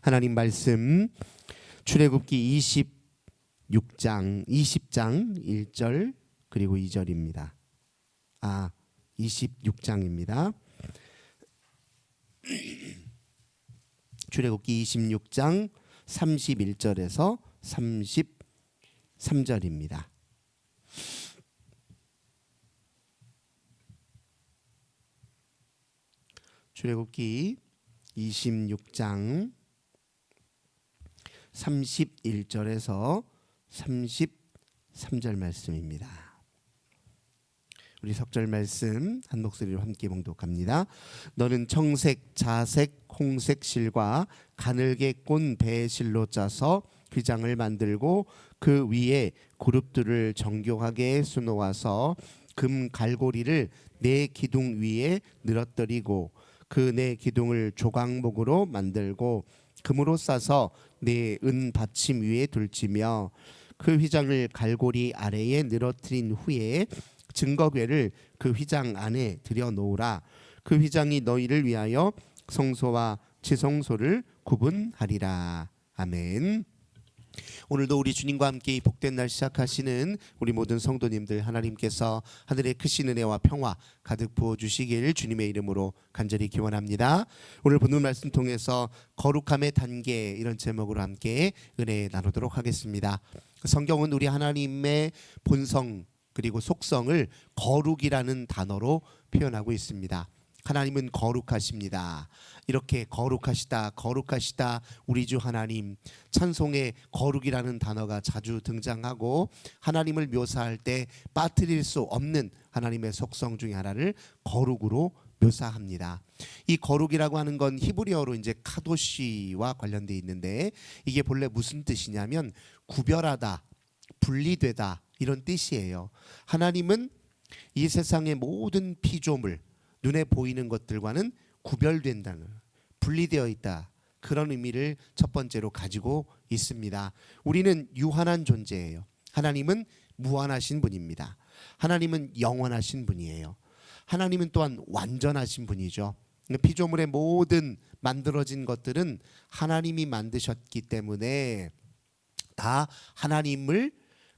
하나님 말씀 출애굽기 20장 1절 그리고 2절입니다. 26장입니다. 출애굽기 26장 31절에서 33절입니다. 출애굽기 26장 31절에서 33절 말씀입니다. 우리 석절 말씀 한 목소리로 함께 봉독합니다. 너는 청색, 자색, 홍색 실과 가늘게 꼰 배 실로 짜서 휘장을 만들고 그 위에 그룹들을 정교하게 수놓아서 금 갈고리를 네 기둥 위에 늘어뜨리고 그 네 기둥을 조각목으로 만들고 금으로 싸서 네 은 받침 위에 둘지며 그 휘장을 갈고리 아래에 늘어뜨린 후에 증거궤를 그 휘장 안에 들여놓으라. 그 휘장이 너희를 위하여 성소와 지성소를 구분하리라. 아멘. 오늘도 우리 주님과 함께 이 복된 날 시작하시는 우리 모든 성도님들 하나님께서 하늘의 크신 은혜와 평화 가득 부어주시길 주님의 이름으로 간절히 기원합니다. 오늘 본문 말씀 통해서 거룩함의 단계 이런 제목으로 함께 은혜 나누도록 하겠습니다. 성경은 우리 하나님의 본성 그리고 속성을 거룩이라는 단어로 표현하고 있습니다. 하나님은 거룩하십니다. 이렇게 거룩하시다 거룩하시다 우리 주 하나님, 찬송에 거룩이라는 단어가 자주 등장하고 하나님을 묘사할 때 빠뜨릴 수 없는 하나님의 속성 중에 하나를 거룩으로 묘사합니다. 이 거룩이라고 하는 건 히브리어로 이제 카도시와 관련되어 있는데 이게 본래 무슨 뜻이냐면 구별하다, 분리되다 이런 뜻이에요. 하나님은 이 세상의 모든 피조물, 눈에 보이는 것들과는 구별된다는, 분리되어 있다, 그런 의미를 첫 번째로 가지고 있습니다. 우리는 유한한 존재예요. 하나님은 무한하신 분입니다. 하나님은 영원하신 분이에요. 하나님은 또한 완전하신 분이죠. 피조물의 모든 만들어진 것들은 하나님이 만드셨기 때문에 다 하나님을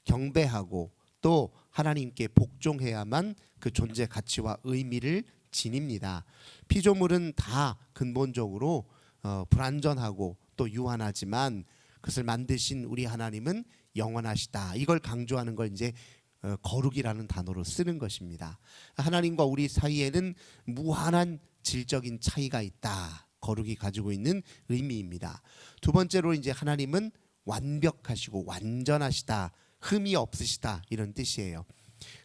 경배하고 또 하나님께 복종해야만 그 존재 가치와 의미를 지닙니다. 피조물은 다 근본적으로 불완전하고 또 유한하지만 그것을 만드신 우리 하나님은 영원하시다. 이걸 강조하는 걸 이제 거룩이라는 단어로 쓰는 것입니다. 하나님과 우리 사이에는 무한한 질적인 차이가 있다. 거룩이 가지고 있는 의미입니다. 두 번째로 이제 하나님은 완벽하시고 완전하시다. 흠이 없으시다 이런 뜻이에요.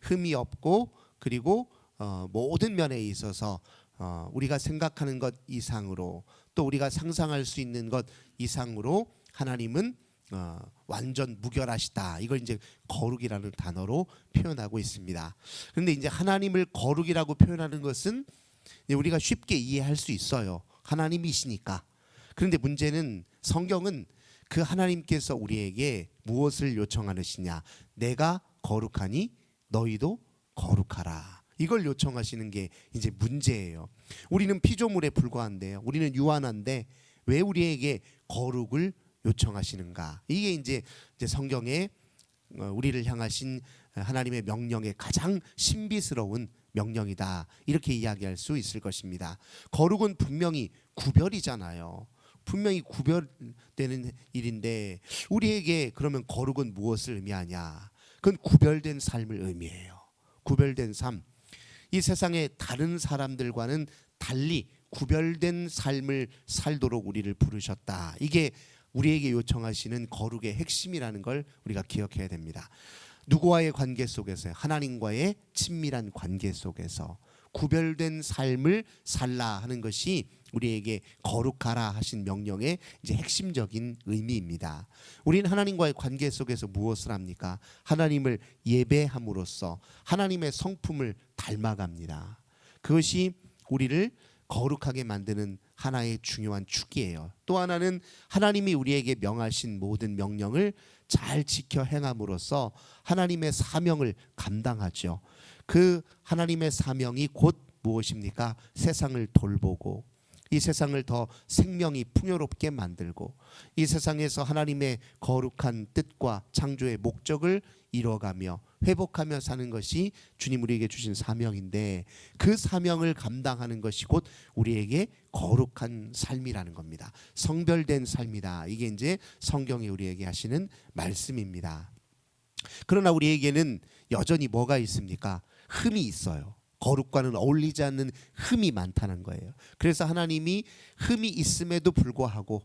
흠이 없고 그리고 모든 면에 있어서 우리가 생각하는 것 이상으로 또 우리가 상상할 수 있는 것 이상으로 하나님은 완전 무결하시다. 이걸 이제 거룩이라는 단어로 표현하고 있습니다. 그런데 이제 하나님을 거룩이라고 표현하는 것은 우리가 쉽게 이해할 수 있어요. 하나님이시니까. 그런데 문제는 성경은 그 하나님께서 우리에게 무엇을 요청하시냐? 내가 거룩하니 너희도 거룩하라. 이걸 요청하시는 게 이제 문제예요. 우리는 피조물에 불과한데요. 우리는 유한한데 왜 우리에게 거룩을 요청하시는가? 이게 이제 성경에 우리를 향하신 하나님의 명령의 가장 신비스러운 명령이다. 이렇게 이야기할 수 있을 것입니다. 거룩은 분명히 구별이잖아요. 분명히 구별되는 일인데 우리에게 그러면 거룩은 무엇을 의미하냐? 그건 구별된 삶을 의미해요. 구별된 삶. 이 세상의 다른 사람들과는 달리 구별된 삶을 살도록 우리를 부르셨다. 이게 우리에게 요청하시는 거룩의 핵심이라는 걸 우리가 기억해야 됩니다. 누구와의 관계 속에서요? 하나님과의 친밀한 관계 속에서 구별된 삶을 살라 하는 것이 우리에게 거룩하라 하신 명령의 이제 핵심적인 의미입니다. 우리는 하나님과의 관계 속에서 무엇을 합니까? 하나님을 예배함으로써 하나님의 성품을 닮아갑니다. 그것이 우리를 거룩하게 만드는 하나의 중요한 축이에요. 또 하나는 하나님이 우리에게 명하신 모든 명령을 잘 지켜 행함으로써 하나님의 사명을 감당하죠. 그 하나님의 사명이 곧 무엇입니까? 세상을 돌보고 이 세상을 더 생명이 풍요롭게 만들고 이 세상에서 하나님의 거룩한 뜻과 창조의 목적을 이뤄가며 회복하며 사는 것이 주님 우리에게 주신 사명인데, 그 사명을 감당하는 것이 곧 우리에게 거룩한 삶이라는 겁니다. 성별된 삶이다. 이게 이제 성경이 우리에게 하시는 말씀입니다. 그러나 우리에게는 여전히 뭐가 있습니까? 흠이 있어요. 거룩과는 어울리지 않는 흠이 많다는 거예요. 그래서 하나님이 흠이 있음에도 불구하고,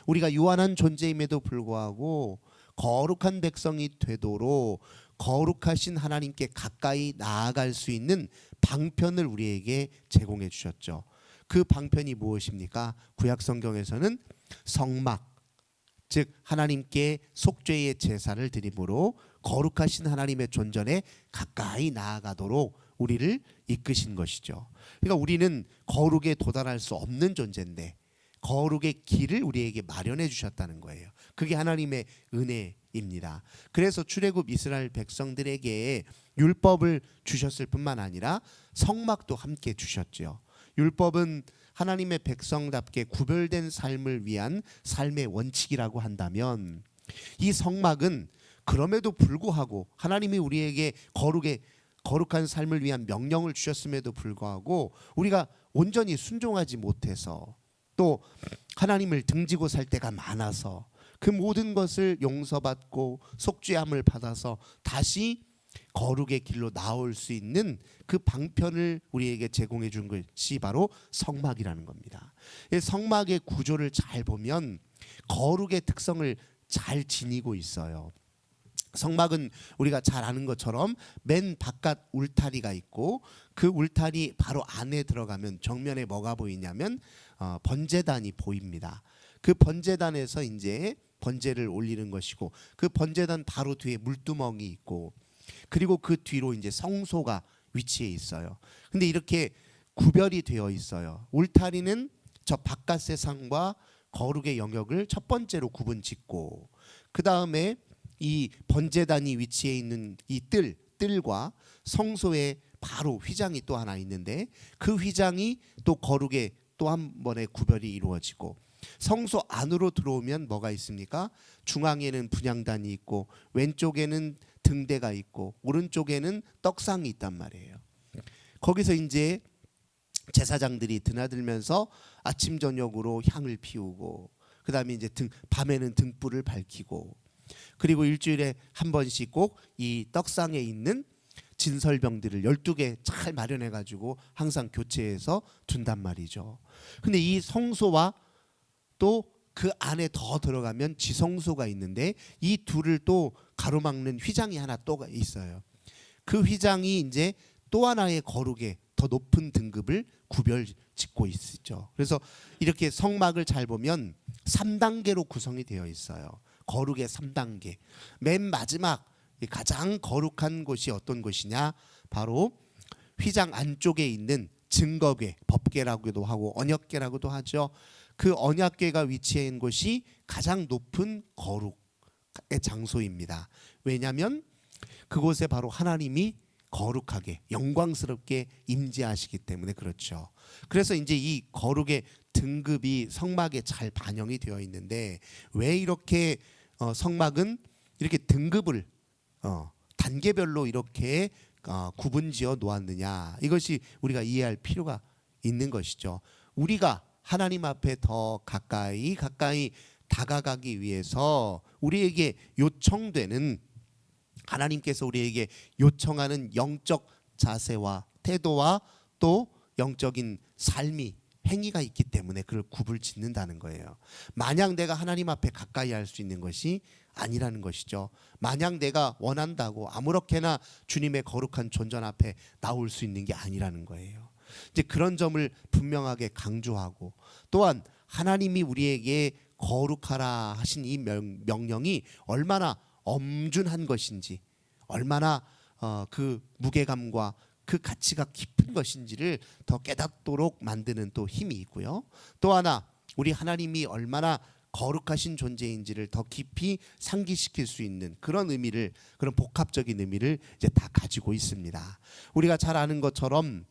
우리가 유한한 존재임에도 불구하고 거룩한 백성이 되도록 거룩하신 하나님께 가까이 나아갈 수 있는 방편을 우리에게 제공해 주셨죠. 그 방편이 무엇입니까? 구약 성경에서는 성막, 즉 하나님께 속죄의 제사를 드림으로 거룩하신 하나님의 존전에 가까이 나아가도록 우리를 이끄신 것이죠. 그러니까 우리는 거룩에 도달할 수 없는 존재인데 거룩의 길을 우리에게 마련해 주셨다는 거예요. 그게 하나님의 은혜입니다. 그래서 출애굽 이스라엘 백성들에게 율법을 주셨을 뿐만 아니라 성막도 함께 주셨죠. 율법은 하나님의 백성답게 구별된 삶을 위한 삶의 원칙이라고 한다면, 이 성막은 그럼에도 불구하고 하나님이 우리에게 거룩한 삶을 위한 명령을 주셨음에도 불구하고 우리가 온전히 순종하지 못해서, 또 하나님을 등지고 살 때가 많아서 그 모든 것을 용서받고 속죄함을 받아서 다시 거룩의 길로 나올 수 있는 그 방편을 우리에게 제공해 준 것이 바로 성막이라는 겁니다. 성막의 구조를 잘 보면 거룩의 특성을 잘 지니고 있어요. 성막은 우리가 잘 아는 것처럼 맨 바깥 울타리가 있고, 그 울타리 바로 안에 들어가면 정면에 뭐가 보이냐면 번제단이 보입니다. 그 번제단에서 이제 번제를 올리는 것이고, 그 번제단 바로 뒤에 물두멍이 있고, 그리고 그 뒤로 이제 성소가 위치해 있어요. 근데 이렇게 구별이 되어 있어요. 울타리는 저 바깥 세상과 거룩의 영역을 첫 번째로 구분 짓고, 그 다음에 이 번제단이 위치해 있는 이 뜰과 성소에 바로 휘장이 또 하나 있는데, 그 휘장이 또 거룩의 또 한 번의 구별이 이루어지고, 성소 안으로 들어오면 뭐가 있습니까? 중앙에는 분향단이 있고, 왼쪽에는 등대가 있고, 오른쪽에는 떡상이 있단 말이에요. 거기서 이제 제사장들이 드나들면서 아침 저녁으로 향을 피우고, 그 다음에 이제 밤에는 등불을 밝히고, 그리고 일주일에 한 번씩 꼭 이 떡상에 있는 진설병들을 12개 잘 마련해 가지고 항상 교체해서 둔단 말이죠. 근데 이 성소와 또 그 안에 더 들어가면 지성소가 있는데, 이 둘을 또 가로막는 휘장이 하나 또 있어요. 그 휘장이 이제 또 하나의 거룩의 더 높은 등급을 구별 짓고 있죠. 그래서 이렇게 성막을 잘 보면 3단계로 구성이 되어 있어요. 거룩의 3단계. 맨 마지막 가장 거룩한 곳이 어떤 곳이냐? 바로 휘장 안쪽에 있는 증거궤, 법궤라고도 하고 언약궤라고도 하죠. 그 언약궤가 위치해 있는 곳이 가장 높은 거룩의 장소입니다. 왜냐하면 그곳에 바로 하나님이 거룩하게 영광스럽게 임재하시기 때문에 그렇죠. 그래서 이제 이 거룩의 등급이 성막에 잘 반영이 되어 있는데, 왜 이렇게 성막은 이렇게 등급을 단계별로 이렇게 구분지어 놓았느냐, 이것이 우리가 이해할 필요가 있는 것이죠. 우리가 하나님 앞에 더 가까이 다가가기 위해서 우리에게 요청되는, 하나님께서 우리에게 요청하는 영적 자세와 태도와 또 영적인 삶이, 행위가 있기 때문에 그걸 굽을 짓는다는 거예요. 마냥 내가 하나님 앞에 가까이 할 수 있는 것이 아니라는 것이죠. 마냥 내가 원한다고 아무렇게나 주님의 거룩한 존전 앞에 나올 수 있는 게 아니라는 거예요. 이제 그런 점을 분명하게 강조하고, 또한 하나님이 우리에게 거룩하라 하신 이 명령이 얼마나 엄중한 것인지, 얼마나 그 무게감과 그 가치가 깊은 것인지를 더 깨닫도록 만드는 또 힘이 있고요. 또 하나, 우리 하나님이 얼마나 거룩하신 존재인지를 더 깊이 상기시킬 수 있는 그런 의미를, 그런 복합적인 의미를 이제 다 가지고 있습니다. 우리가 잘 아는 것처럼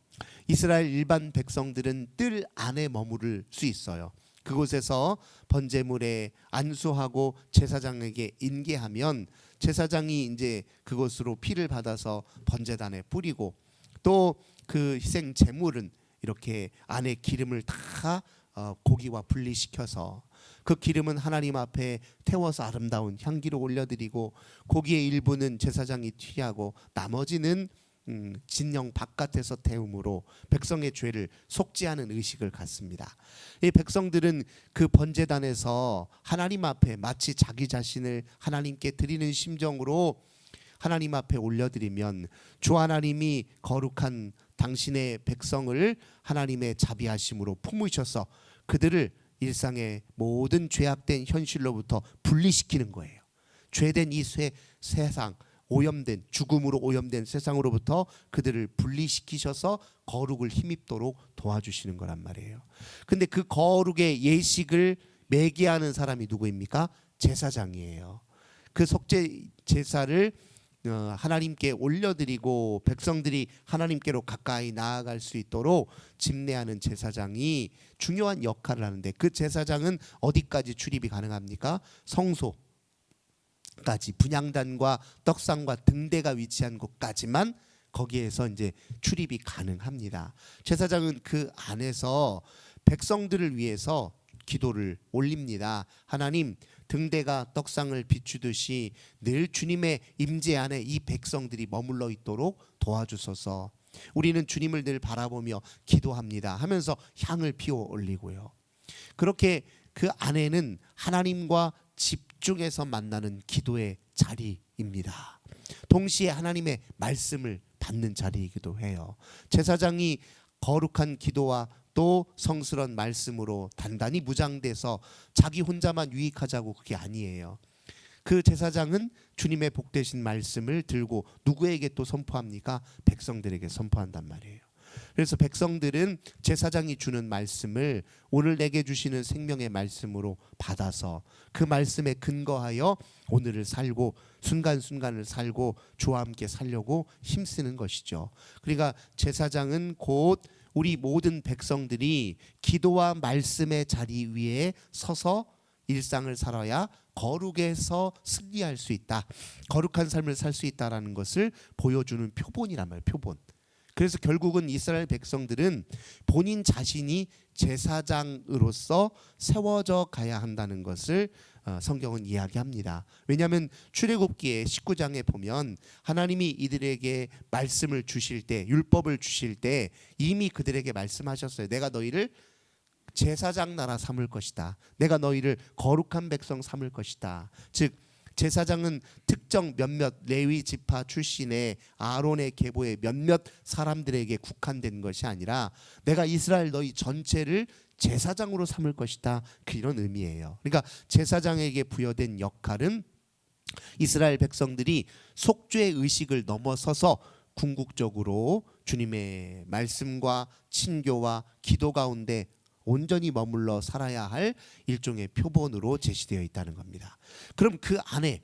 이스라엘 일반 백성들은 뜰 안에 머무를 수 있어요. 그곳에서 번제물에 안수하고 제사장에게 인계하면 제사장이 이제 그것으로 피를 받아서 번제단에 뿌리고, 또 그 희생 제물은 이렇게 안에 기름을 다 고기와 분리시켜서 그 기름은 하나님 앞에 태워서 아름다운 향기로 올려드리고, 고기의 일부는 제사장이 취하고 나머지는 진영 바깥에서 태움으로 백성의 죄를 속죄하는 의식을 갖습니다. 이 백성들은 그 번제단에서 하나님 앞에 마치 자기 자신을 하나님께 드리는 심정으로 하나님 앞에 올려드리면 주 하나님이 거룩한 당신의 백성을 하나님의 자비하심으로 품으셔서 그들을 일상의 모든 죄악된 현실로부터 분리시키는 거예요. 죄된 이 세상, 오염된, 죽음으로 오염된 세상으로부터 그들을 분리시키셔서 거룩을 힘입도록 도와주시는 거란 말이에요. 근데 그 거룩의 예식을 매개하는 사람이 누구입니까? 제사장이에요. 그 속죄 제사를 하나님께 올려드리고 백성들이 하나님께로 가까이 나아갈 수 있도록 집례하는 제사장이 중요한 역할을 하는데, 그 제사장은 어디까지 출입이 가능합니까? 성소까지, 분향단과 떡상과 등대가 위치한 곳까지만 거기에서 이제 출입이 가능합니다. 제사장은 그 안에서 백성들을 위해서 기도를 올립니다. 하나님, 등대가 떡상을 비추듯이 늘 주님의 임재 안에 이 백성들이 머물러 있도록 도와주소서. 우리는 주님을 늘 바라보며 기도합니다 하면서 향을 피워 올리고요. 그렇게 그 안에는 하나님과 집중해서 만나는 기도의 자리입니다. 동시에 하나님의 말씀을 받는 자리이기도 해요. 제사장이 거룩한 기도와 또 성스러운 말씀으로 단단히 무장돼서 자기 혼자만 유익하자고, 그게 아니에요. 그 제사장은 주님의 복되신 말씀을 들고 누구에게 또 선포합니까? 백성들에게 선포한단 말이에요. 그래서 백성들은 제사장이 주는 말씀을 오늘 내게 주시는 생명의 말씀으로 받아서 그 말씀에 근거하여 오늘을 살고 순간순간을 살고 주와 함께 살려고 힘쓰는 것이죠. 그러니까 제사장은 곧 우리 모든 백성들이 기도와 말씀의 자리 위에 서서 일상을 살아야 거룩에서 승리할 수 있다, 거룩한 삶을 살 수 있다라는 것을 보여주는 표본이란 말이에요. 표본. 그래서 결국은 이스라엘 백성들은 본인 자신이 제사장으로서 세워져 가야 한다는 것을 성경은 이야기합니다. 왜냐하면 출애굽기의 19장에 보면 하나님이 이들에게 말씀을 주실 때, 율법을 주실 때 이미 그들에게 말씀하셨어요. 내가 너희를 제사장 나라 삼을 것이다. 내가 너희를 거룩한 백성 삼을 것이다. 즉 제사장은 특정 몇몇 레위 지파 출신의 아론의 계보의 몇몇 사람들에게 국한된 것이 아니라 내가 이스라엘 너희 전체를 제사장으로 삼을 것이다, 그런 의미예요. 그러니까 제사장에게 부여된 역할은 이스라엘 백성들이 속죄 의식을 넘어서서 궁극적으로 주님의 말씀과 친교와 기도 가운데 온전히 머물러 살아야 할 일종의 표본으로 제시되어 있다는 겁니다. 그럼 그 안에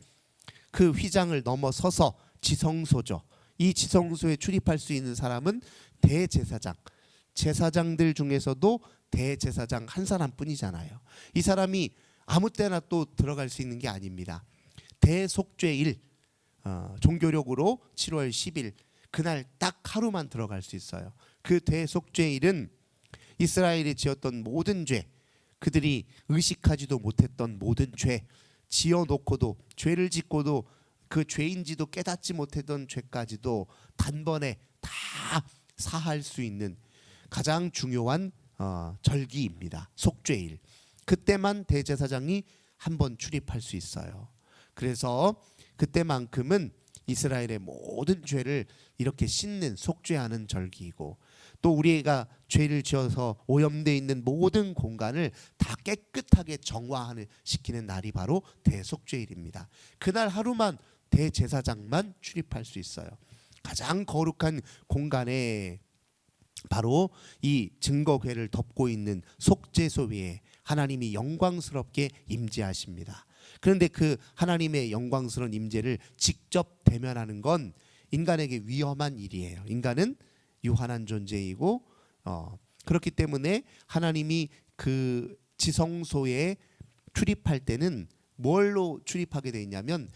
그 휘장을 넘어서서 지성소죠. 이 지성소에 출입할 수 있는 사람은 대제사장, 제사장들 중에서도 대제사장 한 사람뿐이잖아요. 이 사람이 아무 때나 또 들어갈 수 있는 게 아닙니다. 대속죄일, 종교력으로 7월 10일 그날 딱 하루만 들어갈 수 있어요. 그 대속죄일은 이스라엘이 지었던 모든 죄, 그들이 의식하지도 못했던 모든 죄, 지어놓고도 죄를 짓고도 그 죄인지도 깨닫지 못했던 죄까지도 단번에 다 사할 수 있는 가장 중요한 절기입니다. 속죄일. 그때만 대제사장이 한 번 출입할 수 있어요. 그래서 그때만큼은 이스라엘의 모든 죄를 이렇게 씻는, 속죄하는 절기이고, 또 우리가 죄를 지어서 오염되어 있는 모든 공간을 다 깨끗하게 정화하는 시키는 날이 바로 대속죄일입니다. 그날 하루만 대제사장만 출입할 수 있어요. 가장 거룩한 공간에 바로 이 증거궤를 덮고 있는 속죄소 위에 하나님이 영광스럽게 임재하십니다. 그런데 그 하나님의 영광스러운 임재를 직접 대면하는 건 인간에게 위험한 일이에요. 인간은 유한한 존재이고 그렇기 때문에 하나님이 그 지성소에 출입할 때는 뭘로 출입하게 돼 있냐면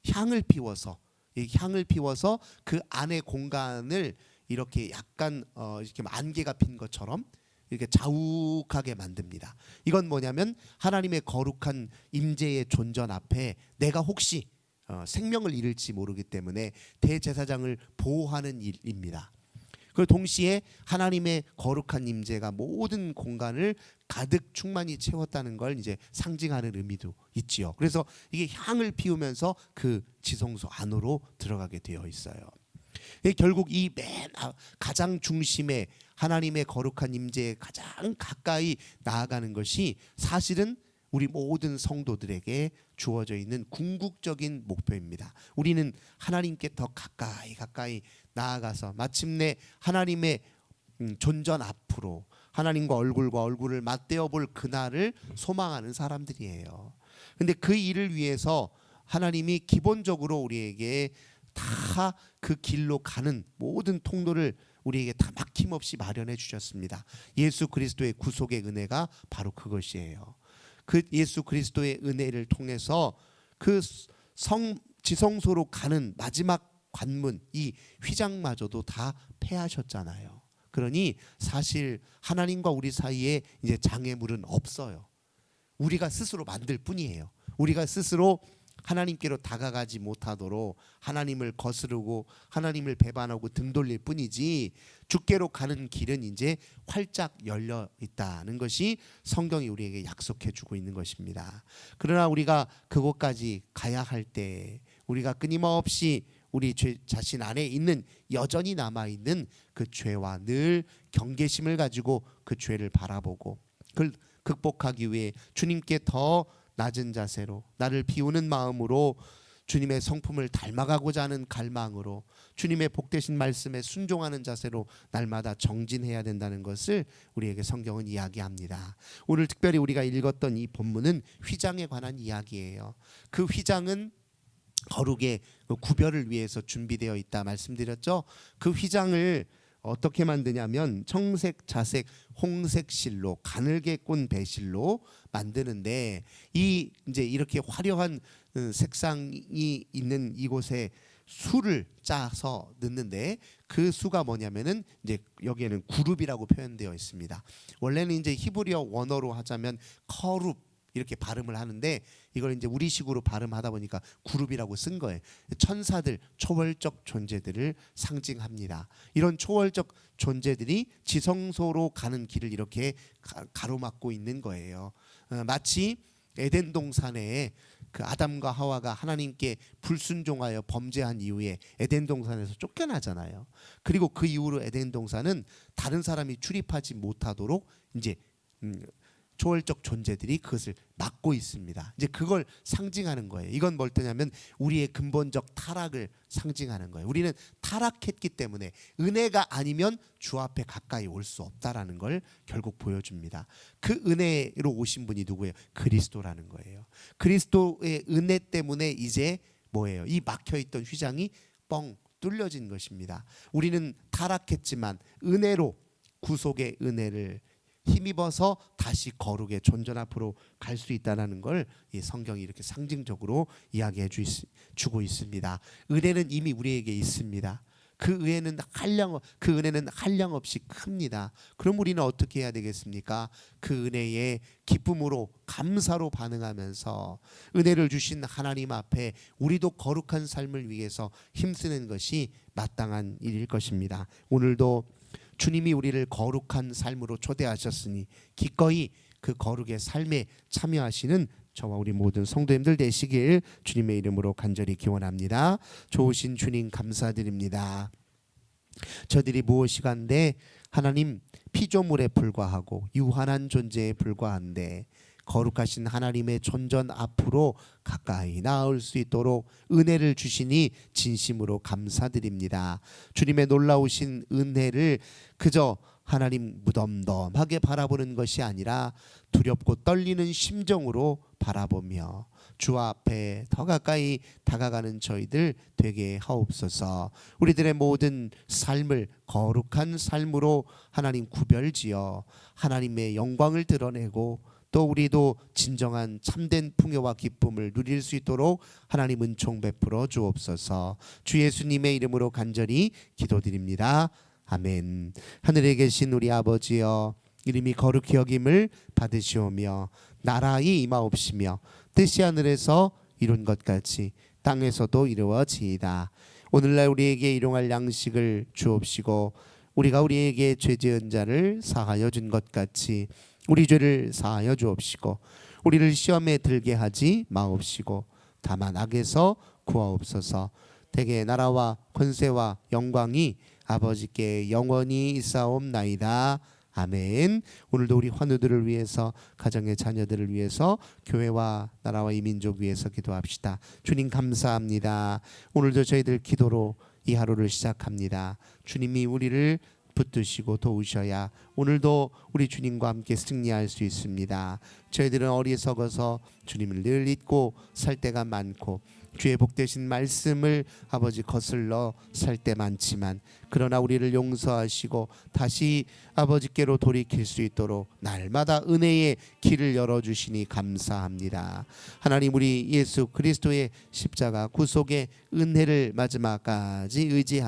향을 피워서, 이 향을 피워서 그 안의 공간을 이렇게 약간 이렇게 안개가 핀 것처럼 이렇게 자욱하게 만듭니다. 이건 뭐냐면 하나님의 거룩한 임재의 존전 앞에 내가 혹시 생명을 잃을지 모르기 때문에 대제사장을 보호하는 일입니다. 그 동시에 하나님의 거룩한 임재가 모든 공간을 가득 충만히 채웠다는 걸 이제 상징하는 의미도 있지요. 그래서 이게 향을 피우면서 그 지성소 안으로 들어가게 되어 있어요. 결국 이 맨 가장 중심에 하나님의 거룩한 임재에 가장 가까이 나아가는 것이 사실은 우리 모든 성도들에게 주어져 있는 궁극적인 목표입니다. 우리는 하나님께 더 가까이 나아가서 마침내 하나님의 존전 앞으로 하나님과 얼굴과 얼굴을 맞대어 볼 그날을 소망하는 사람들이에요. 근데 그 일을 위해서 하나님이 기본적으로 우리에게 다 그 길로 가는 모든 통로를 우리에게 다 막힘없이 마련해 주셨습니다. 예수 그리스도의 구속의 은혜가 바로 그것이에요. 그 예수 그리스도의 은혜를 통해서 그 지성소로 가는 마지막 관문, 이 휘장마저도 다 폐하셨잖아요. 그러니 사실 하나님과 우리 사이에 이제 장애물은 없어요. 우리가 스스로 만들 뿐이에요. 우리가 스스로 하나님께로 다가가지 못하도록 하나님을 거스르고 하나님을 배반하고 등 돌릴 뿐이지 주께로 가는 길은 이제 활짝 열려 있다는 것이 성경이 우리에게 약속해 주고 있는 것입니다. 그러나 우리가 그곳까지 가야 할 때 우리가 끊임없이 우리 죄 자신 안에 있는 여전히 남아있는 그 죄와 늘 경계심을 가지고 그 죄를 바라보고 그걸 극복하기 위해 주님께 더 낮은 자세로 나를 비우는 마음으로 주님의 성품을 닮아가고자 하는 갈망으로 주님의 복되신 말씀에 순종하는 자세로 날마다 정진해야 된다는 것을 우리에게 성경은 이야기합니다. 오늘 특별히 우리가 읽었던 이 본문은 휘장에 관한 이야기예요. 그 휘장은 거룩의 구별을 위해서 준비되어 있다 말씀드렸죠. 그 휘장을 어떻게 만드냐면 청색, 자색, 홍색 실로 가늘게 꼰 배실로 만드는데 이 이제 이렇게 화려한 색상이 있는 이곳에 수를 짜서 넣는데 그 수가 뭐냐면은 이제 여기에는 구룹이라고 표현되어 있습니다. 원래는 이제 히브리어 원어로 하자면 커룹 이렇게 발음을 하는데 이걸 이제 우리식으로 발음하다 보니까 그룹이라고 쓴 거예요. 천사들, 초월적 존재들을 상징합니다. 이런 초월적 존재들이 지성소로 가는 길을 이렇게 가로막고 있는 거예요. 마치 에덴 동산에 그 아담과 하와가 하나님께 불순종하여 범죄한 이후에 에덴 동산에서 쫓겨나잖아요. 그리고 그 이후로 에덴 동산은 다른 사람이 출입하지 못하도록 이제 초월적 존재들이 그것을 막고 있습니다. 이제 그걸 상징하는 거예요. 이건 뭘 때냐면 우리의 근본적 타락을 상징하는 거예요. 우리는 타락했기 때문에 은혜가 아니면 주 앞에 가까이 올 수 없다라는 걸 결국 보여줍니다. 그 은혜로 오신 분이 누구예요? 그리스도라는 거예요. 그리스도의 은혜 때문에 이제 뭐예요? 이 막혀있던 휘장이 뻥 뚫려진 것입니다. 우리는 타락했지만 은혜로 구속의 은혜를 힘입어서 다시 거룩의 존전 앞으로 갈 수 있다는 걸 이 성경이 이렇게 상징적으로 이야기해 주고 있습니다. 은혜는 이미 우리에게 있습니다. 그 은혜는 한량 없이 큽니다. 그럼 우리는 어떻게 해야 되겠습니까? 그 은혜에 기쁨으로 감사로 반응하면서 은혜를 주신 하나님 앞에 우리도 거룩한 삶을 위해서 힘쓰는 것이 마땅한 일일 것입니다. 오늘도 주님이 우리를 거룩한 삶으로 초대하셨으니 기꺼이 그 거룩의 삶에 참여하시는 저와 우리 모든 성도님들 되시길 주님의 이름으로 간절히 기원합니다. 좋으신 주님 감사드립니다. 저들이 무엇이간데 하나님 피조물에 불과하고 유한한 존재에 불과한데 거룩하신 하나님의 존전 앞으로 가까이 나올 수 있도록 은혜를 주시니 진심으로 감사드립니다. 주님의 놀라우신 은혜를 그저 하나님 무덤덤하게 바라보는 것이 아니라 두렵고 떨리는 심정으로 바라보며 주 앞에 더 가까이 다가가는 저희들 되게 하옵소서. 우리들의 모든 삶을 거룩한 삶으로 하나님 구별지어 하나님의 영광을 드러내고 또 우리도 진정한 참된 풍요와 기쁨을 누릴 수 있도록 하나님 은총 베풀어 주옵소서. 주 예수님의 이름으로 간절히 기도드립니다. 아멘. 하늘에 계신 우리 아버지여, 이름이 거룩히 여김을 받으시오며 나라의 임하옵시며 뜻이 하늘에서 이룬 것 같이 땅에서도 이루어지이다. 오늘날 우리에게 일용할 양식을 주옵시고 우리가 우리에게 죄 지은 자를 사하여 준 것 같이 우리 죄를 사하여 주옵시고 우리를 시험에 들게 하지 마옵시고 다만 악에서 구하옵소서. 대개 나라와 권세와 영광이 아버지께 영원히 있사옵나이다. 아멘. 오늘도 우리 환우들을 위해서, 가정의 자녀들을 위해서, 교회와 나라와 이 민족 위해서 기도합시다. 주님 감사합니다. 오늘도 저희들 기도로 이 하루를 시작합니다. 주님이 우리를 붙드시고 도우셔야 오늘도 우리 주님과 함께 승리할 수 있습니다. 저희들은 어리석어서 주님을 늘 잊고 살 때가 많고 주의 복되신 말씀을 아버지 거슬러 살 때 많지만 그러나 우리를 용서하시고 다시 아버지께로 돌이킬 수 있도록 날마다 은혜의 길을 열어주시니 감사합니다. 하나님, 우리 예수 그리스도의 십자가 구속의 은혜를 마지막까지 의지합니다.